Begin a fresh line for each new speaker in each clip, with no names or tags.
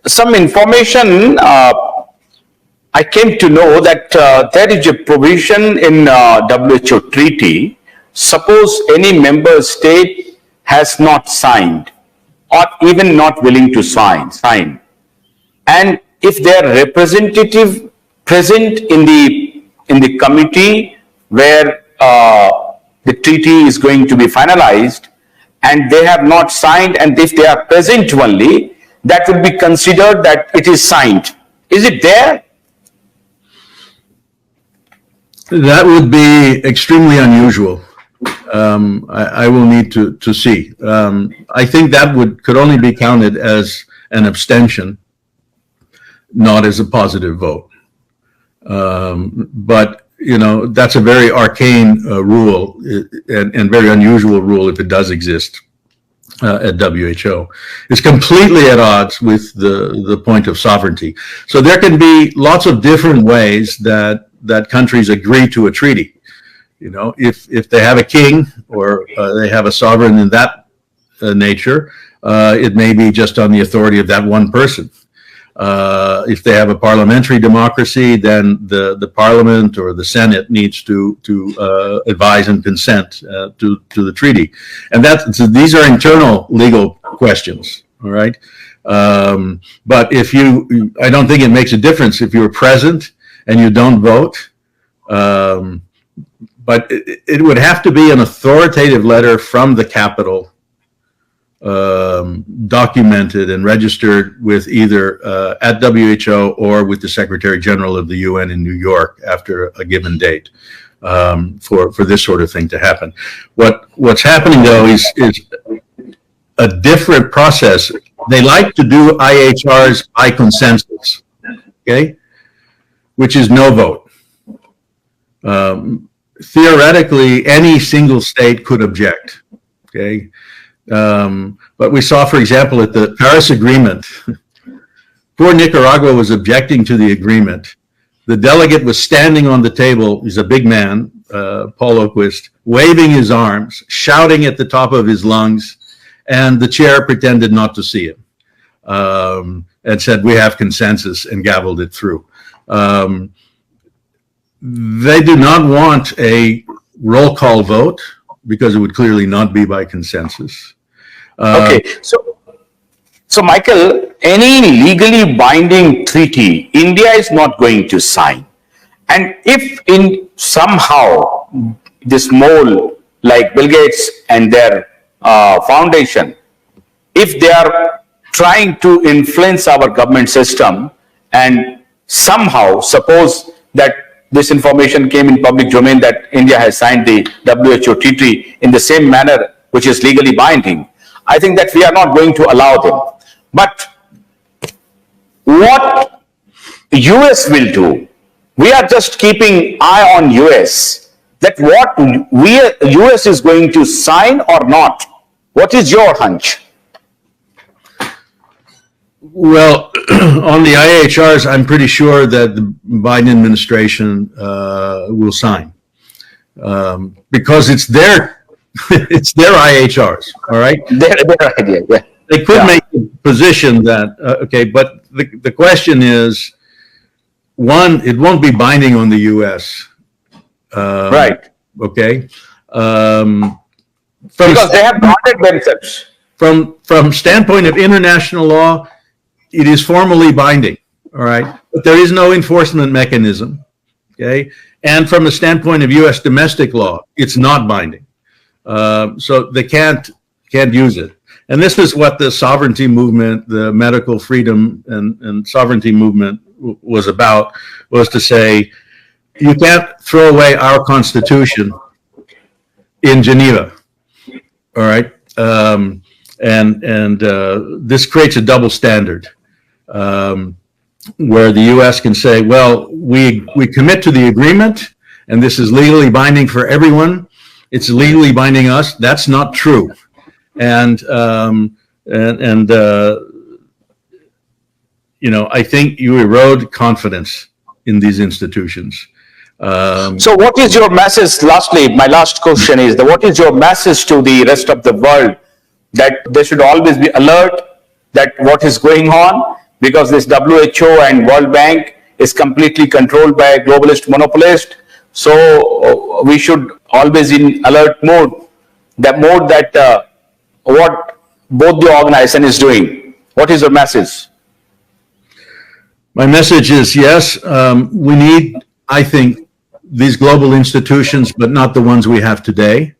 some information. I came to know that there is a provision in WHO treaty. Suppose any member state has not signed or even not willing to sign, and if their representative present in the committee where the treaty is going to be finalized, and they have not signed, and if they are present only, that will be considered that it is signed. Is it there?
That would be extremely unusual. I will need to see. I think that could only be counted as an abstention, not as a positive vote. But that's a very arcane rule and very unusual rule if it does exist at WHO. It's completely at odds with the point of sovereignty. So there can be lots of different ways that countries agree to a treaty. If they have a king or they have a sovereign in that nature, it may be just on the authority of that one person. If they have a parliamentary democracy, then the parliament or the Senate needs to advise and consent to the treaty, and these are internal legal questions. All right, but I don't think it makes a difference if you're present and you don't vote. But it would have to be an authoritative letter from the capital, documented and registered with either at WHO or with the Secretary General of the UN in New York after a given date, for this sort of thing to happen. What's happening though is a different process. They like to do IHRs by consensus, okay, which is no vote. Theoretically, any single state could object, okay? But we saw, for example, at the Paris Agreement, poor Nicaragua was objecting to the agreement. The delegate was standing on the table, he's a big man, Paul Oquist, waving his arms, shouting at the top of his lungs, and the chair pretended not to see him, and said, "We have consensus," and gavelled it through. They do not want a roll call vote because it would clearly not be by consensus.
Okay, so Michael, any legally binding treaty, India is not going to sign. And if in somehow this mole like Bill Gates and their foundation, if they are trying to influence our government system, and somehow suppose that this information came in public domain that India has signed the WHO treaty in the same manner, which is legally binding, I think that we are not going to allow them. But what US will do, we are just keeping eye on US, that what US is going to sign or not. What is your hunch?
Well, on the IHRs, I'm pretty sure that the Biden administration will sign, because it's their IHRs. All right,
their idea. Yeah.
They could make the position that okay, but the question is, one, it won't be binding on the U.S.
Right.
Okay.
Because they have guarded themselves.
From standpoint of international law, it is formally binding, all right? But there is no enforcement mechanism, okay? And from the standpoint of U.S. domestic law, it's not binding. So they can't use it. And this is what the sovereignty movement, the medical freedom and sovereignty movement was about, was to say, you can't throw away our Constitution in Geneva, all right? And this creates a double standard. Where the U.S. can say, well, we commit to the agreement, and this is legally binding for everyone. It's legally binding us. That's not true, and I think you erode confidence in these institutions.
So, what is your message? Lastly, my last question is what is your message to the rest of the world, that they should always be alert that what is going on? because this WHO and World Bank is completely controlled by a globalist monopolist. So we should always in alert mode, that what both the organization is doing. What is your message?
My message is yes, we need, I think, these global institutions, but not the ones we have today.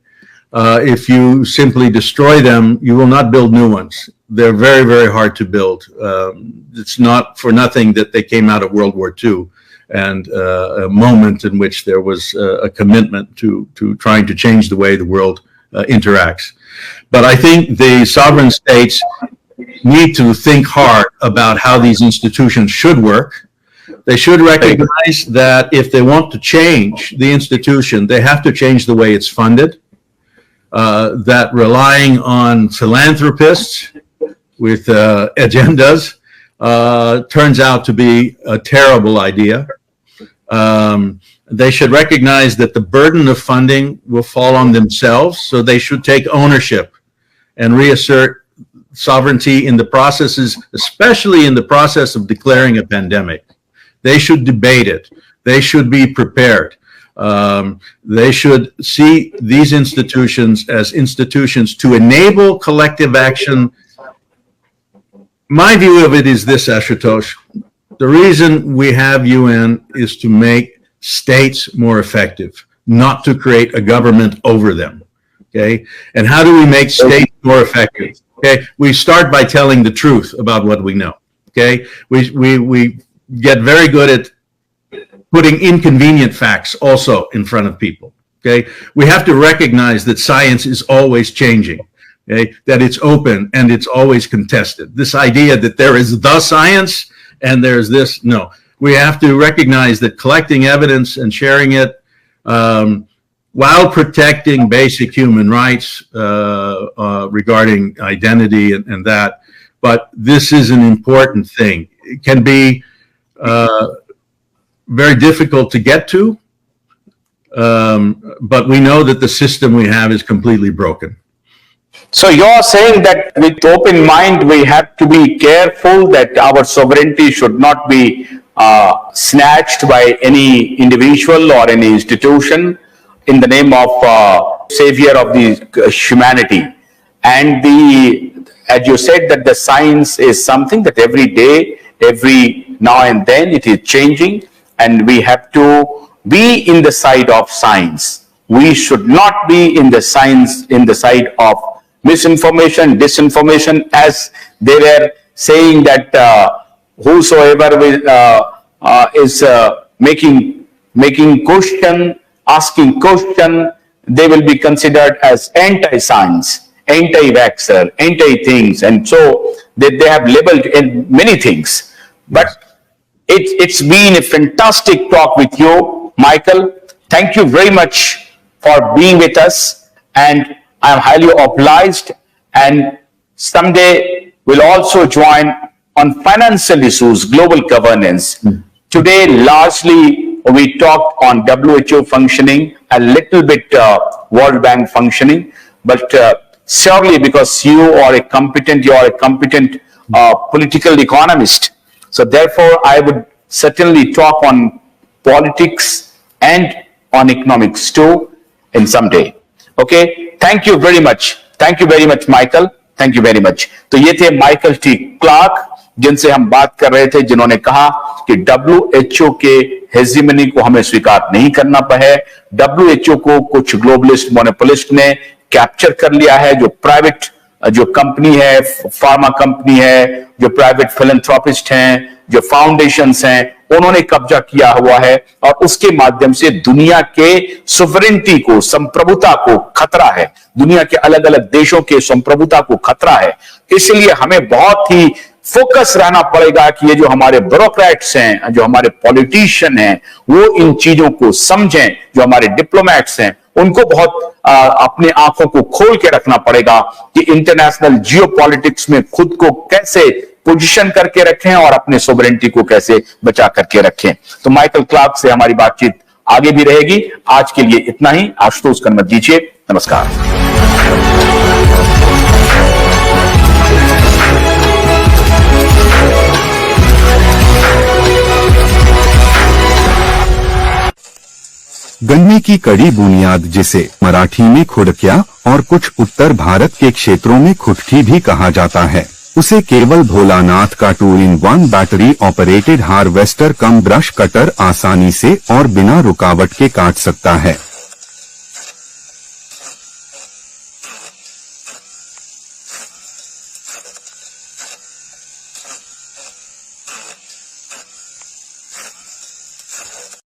If you simply destroy them, you will not build new ones. They're very, very hard to build. It's not for nothing that they came out of World War II and a moment in which there was a commitment to trying to change the way the world interacts. But I think the sovereign states need to think hard about how these institutions should work. They should recognize that if they want to change the institution, they have to change the way it's funded. That relying on philanthropists with agendas turns out to be a terrible idea. They should recognize that the burden of funding will fall on themselves, so they should take ownership and reassert sovereignty in the processes, especially in the process of declaring a pandemic. They should debate it. They should be prepared. They should see these institutions as institutions to enable collective action. My view of it is this, Ashutosh. The reason we have UN is to make states more effective, not to create a government over them. Okay? And how do we make states more effective? Okay? We start by telling the truth about what we know. Okay? We get very good at putting inconvenient facts also in front of people. Okay? We have to recognize that science is always changing. Okay? That it's open and it's always contested. This idea that there is the science and there's this, no. We have to recognize that collecting evidence and sharing it while protecting basic human rights regarding identity and that, but this is an important thing. It can be very difficult to get to, but we know that the system we have is completely broken.
So you're saying that with open mind, we have to be careful that our sovereignty should not be snatched by any individual or any institution in the name of savior of the humanity. And as you said, that the science is something that every day, every now and then it is changing, and we have to be in the side of science. We should not be in the side of misinformation, disinformation, as they were saying that whosoever is making question, asking question, they will be considered as anti-science, anti-vaxxer, anti-things, and so they have labeled in many things. But it's been a fantastic talk with you, Michael. Thank you very much for being with us, and I'm highly obliged, and someday we'll also join on financial issues, global governance. Today, largely, we talked on WHO functioning, a little bit World Bank functioning, but surely because you are a competent political economist. So therefore, I would certainly talk on politics and on economics too in some day. Okay, thank you very much. Thank you very much, Michael. Thank you very much. तो ये थे Michael T Clark, जिनसे हम बात कर रहे थे, जिन्होंने कहा कि WHO के हेजिमनी को हमें स्वीकार नहीं करना है. WHO को कुछ ग्लोबलिस्ट मोनोपोलिस्ट ने कैप्चर कर लिया है. जो प्राइवेट जो कंपनी है, फार्मा कंपनी है, जो प्राइवेट फिलैंथ्रोपिस्ट हैं, जो फाउंडेशंस हैं, उन्होंने कब्जा किया हुआ है, और उसके माध्यम से दुनिया के सोवरेनिटी को, संप्रभुता को खतरा है. दुनिया के अलग अलग देशों के संप्रभुता को खतरा है. इसलिए हमें बहुत ही फोकस रहना पड़ेगा कि ये जो हमारे ब्यूरोक्रेट्स हैं, जो हमारे पॉलिटिशियन हैं, वो इन चीजों को समझें. जो हमारे डिप्लोमैट्स हैं, उनको बहुत अपने आंखों को खोल के रखना पड़ेगा कि इंटरनेशनल जियोपॉलिटिक्स में खुद को कैसे पोजीशन करके रखें और अपने सोवरेनिटी को कैसे बचा करके रखें. तो माइकल क्लार्क से हमारी बातचीत आगे भी रहेगी. आज के लिए इतना ही. आशुतोष कनमत दीजिए. नमस्कार.
गन्ने की कड़ी बुनियाद, जिसे मराठी में खुड़किया और कुछ उत्तर भारत के क्षेत्रों में खुटकी भी कहा जाता है, उसे केवल भोलानाथ का 2-in-1 बैटरी ऑपरेटेड हार्वेस्टर कम ब्रश कटर आसानी से और बिना रुकावट के काट सकता है।